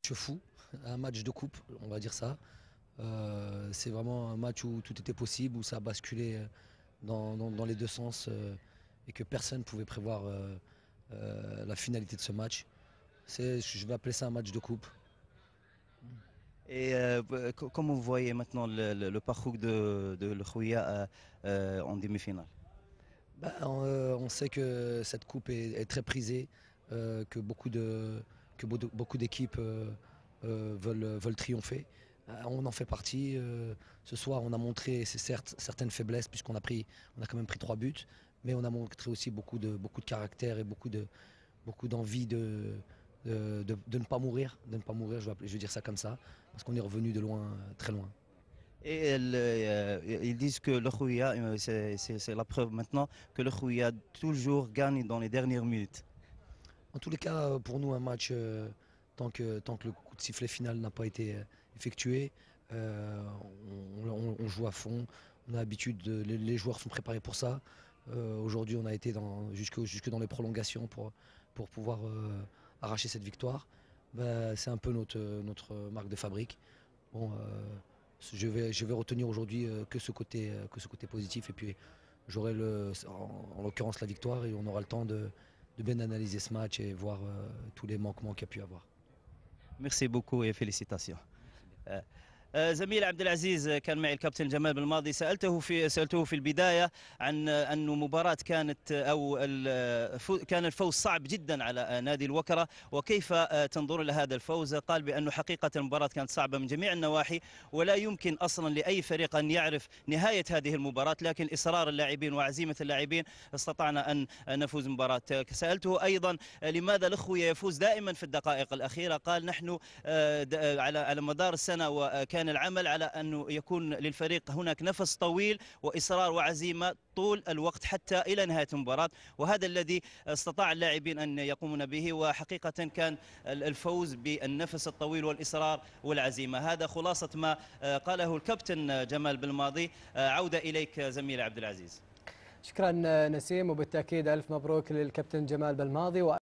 match fou, un match de coupe, on va dire ça. C'est vraiment un match où tout était possible, où ça a basculé dans les deux sens et que personne ne pouvait prévoir la finalité de ce match. Je vais appeler ça un match de coupe. Et comment vous voyez maintenant le parcours de l'Khouya en demi-finale? On sait que cette coupe est très prisée, que beaucoup d'équipes veulent triompher. On en fait partie. Ce soir, on a montré certes certaines faiblesses puisqu'on on a quand même pris 3 buts, mais on a montré aussi beaucoup de caractère et beaucoup d'envie de ne pas mourir, je vais dire ça comme ça, parce qu'on est revenu de loin, très loin. Et ils disent que le Khouya, c'est la preuve maintenant que le Khouya toujours gagne dans les dernières minutes. En tous les cas, pour nous, un match, tant que le coup de sifflet final n'a pas été effectué, on joue à fond. On a l'habitude, les joueurs sont préparés pour ça. Aujourd'hui, on a été jusque dans les prolongations pour pouvoir arracher cette victoire. C'est un peu notre marque de fabrique. Bon, je vais retenir aujourd'hui que ce côté positif. Et puis, j'aurai en l'occurrence la victoire et on aura le temps de bien analyser ce match et voir tous les manquements qu'il y a pu avoir. Merci beaucoup et félicitations. زميل عبد العزيز كان معي الكابتن جمال بالماضي سألته في البداية عن أنه مباراة كانت كان الفوز صعب جدا على نادي الوكرة، وكيف تنظر لهذا الفوز؟ قال بأنه حقيقة المباراة كانت صعبة من جميع النواحي، ولا يمكن أصلا لأي فريق أن يعرف نهاية هذه المباراة، لكن إصرار اللاعبين وعزيمة اللاعبين استطعنا أن نفوز المباراة. سألته أيضا لماذا الأخوية يفوز دائما في الدقائق الأخيرة؟ قال نحن على مدار السنة وكان العمل على أنه يكون للفريق هناك نفس طويل وإصرار وعزيمة طول الوقت حتى إلى نهاية المباراة، وهذا الذي استطاع اللاعبين أن يقومون به، وحقيقة كان الفوز بالنفس الطويل والإصرار والعزيمة. هذا خلاصة ما قاله الكابتن جمال بالماضي. عودة إليك زميلي عبد العزيز. شكرا نسيم، وبالتأكيد ألف مبروك للكابتن جمال بالماضي.